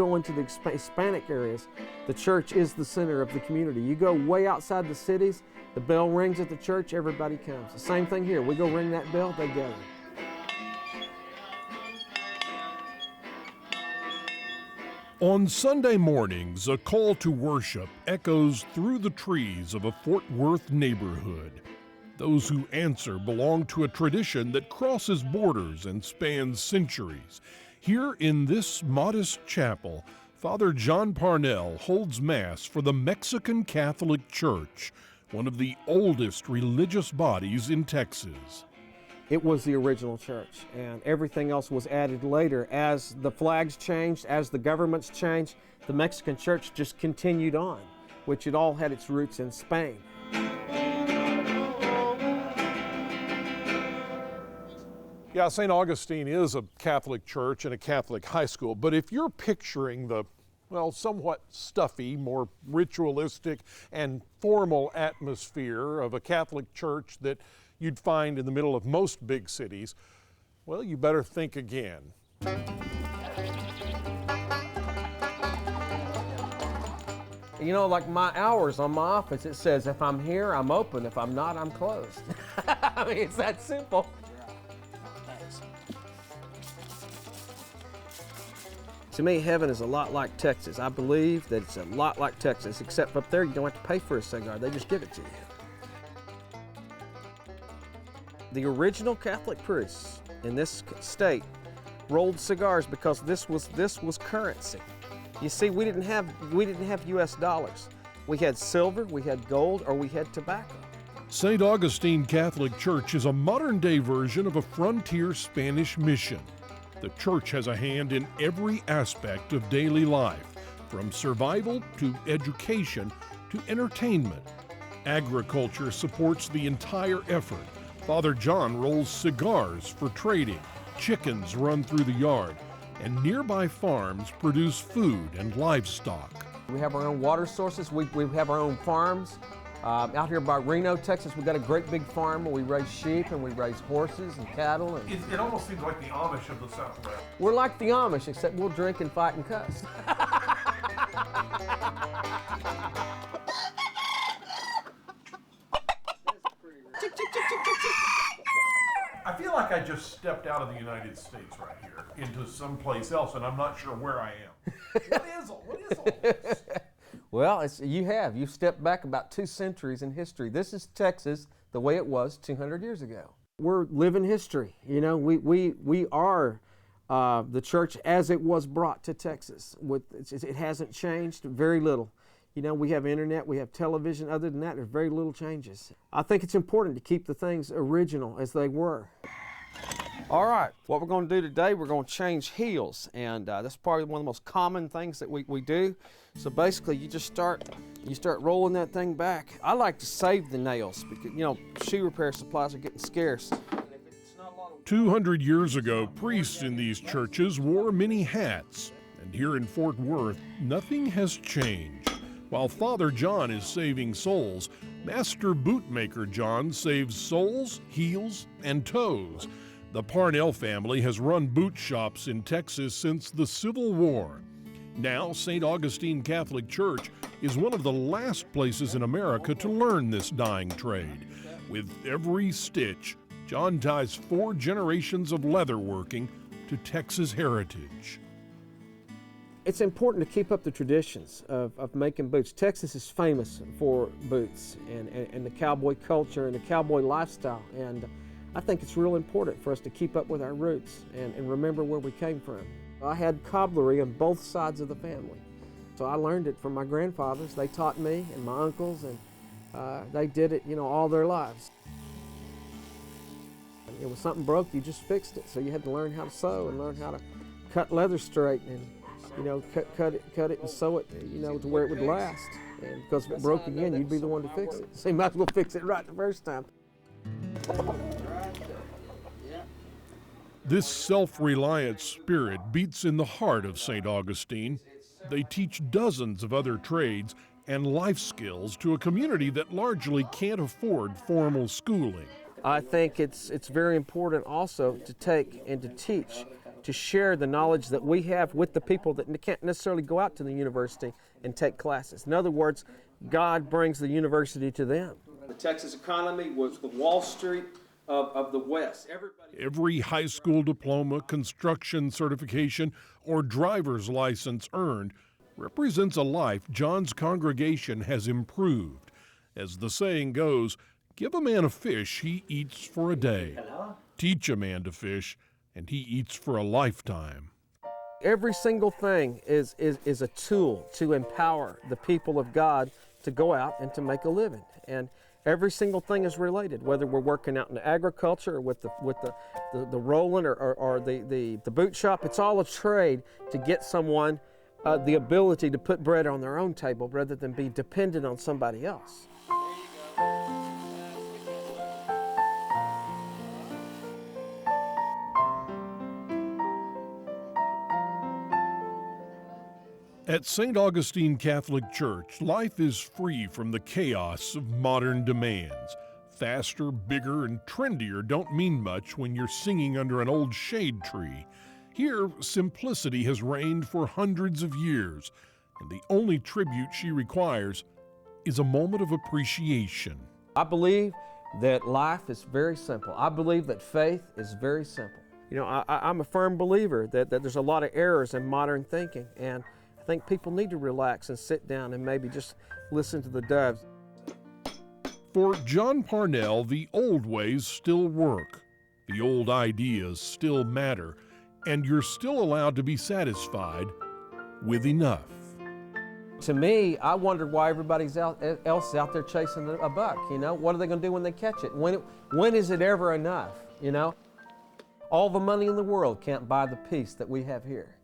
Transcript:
go into the Hispanic areas, the church is the center of the community. You go way outside the cities, the bell rings at the church, everybody comes. The same thing here. We go ring that bell, they gather. On Sunday mornings, a call to worship echoes through the trees of a Fort Worth neighborhood. Those who answer belong to a tradition that crosses borders and spans centuries. Here in this modest chapel, Father John Parnell holds Mass for the Mexican Catholic Church, one of the oldest religious bodies in Texas. It was the original church, and everything else was added later. As the flags changed, as the governments changed, the Mexican church just continued on, which it all had its roots in Spain. Yeah, St. Augustine is a Catholic church and a Catholic high school, but if you're picturing the, well, somewhat stuffy, more ritualistic and formal atmosphere of a Catholic church that you'd find in the middle of most big cities, well, you better think again. You know, like my hours on my office, it says if I'm here, I'm open. If I'm not, I'm closed. I mean, it's that simple. To me, heaven is a lot like Texas. I believe that it's a lot like Texas, except up there you don't have to pay for a cigar. They just give it to you. The original Catholic priests in this state rolled cigars because this was currency. You see, we didn't have U.S. dollars. We had silver, we had gold, or we had tobacco. St. Augustine Catholic Church is a modern-day version of a frontier Spanish mission. The church has a hand in every aspect of daily life, from survival to education to entertainment. Agriculture supports the entire effort. Father John rolls cigars for trading, chickens run through the yard, and nearby farms produce food and livestock. We have our own water sources, we have our own farms. Out here by Reno, Texas, we've got a great big farm where we raise sheep and we raise horses and cattle. And it almost seems like the Amish of the Southwest. We're like the Amish, except we'll drink and fight and cuss. I feel like I just stepped out of the United States right here into someplace else, and I'm not sure where I am. What is all this? Well, you've stepped back about 2 centuries in history. This is Texas the way it was 200 years ago. We're living history. You know, we are the church as it was brought to Texas. It hasn't changed very little. You know, we have internet, we have television. Other than that, there's very little changes. I think it's important to keep the things original as they were. All right, what we're going to do today, we're going to change heels, and that's probably one of the most common things that we do. So basically, you start rolling that thing back. I like to save the nails because, you know, shoe repair supplies are getting scarce. 200 years ago, priests in these churches wore many hats, and here in Fort Worth, nothing has changed. While Father John is saving souls, Master Bootmaker John saves soles, heels, and toes. The Parnell family has run boot shops in Texas since the Civil War. Now, St. Augustine Catholic Church is one of the last places in America to learn this dying trade. With every stitch, John ties 4 generations of leatherworking to Texas heritage. It's important to keep up the traditions of making boots. Texas is famous for boots and the cowboy culture and the cowboy lifestyle. And I think it's real important for us to keep up with our roots and remember where we came from. I had cobblery on both sides of the family. So I learned it from my grandfathers. They taught me and my uncles, and they did it, you know, all their lives. It was something broke, you just fixed it. So you had to learn how to sew and learn how to cut leather straight and, you know, cut it and sew it, you know, to where it would last. And because if it broke again, you'd be the one to fix it. So you might as well fix it right the first time. This self-reliant spirit beats in the heart of St. Augustine. They teach dozens of other trades and life skills to a community that largely can't afford formal schooling. I think it's very important also to take and to teach to share the knowledge that we have with the people that can't necessarily go out to the university and take classes. In other words, God brings the university to them. The Texas economy was the Wall Street of the West. Every high school diploma, construction certification, or driver's license earned represents a life John's congregation has improved. As the saying goes, give a man a fish, he eats for a day. Teach a man to fish, and he eats for a lifetime. Every single thing is a tool to empower the people of God to go out and to make a living. And every single thing is related, whether we're working out in agriculture or with the rolling or the boot shop. It's all a trade to get someone the ability to put bread on their own table rather than be dependent on somebody else. At St. Augustine Catholic Church, life is free from the chaos of modern demands. Faster, bigger, and trendier don't mean much when you're singing under an old shade tree. Here, simplicity has reigned for hundreds of years, and the only tribute she requires is a moment of appreciation. I believe that life is very simple. I believe that faith is very simple. You know, I'm a firm believer that there's a lot of errors in modern thinking, and I think people need to relax and sit down and maybe just listen to the doves. For John Parnell, the old ways still work. The old ideas still matter, and you're still allowed to be satisfied with enough. To me, I wondered why everybody else is out there chasing a buck. You know, what are they going to do when they catch it? When is it ever enough? You know, all the money in the world can't buy the peace that we have here.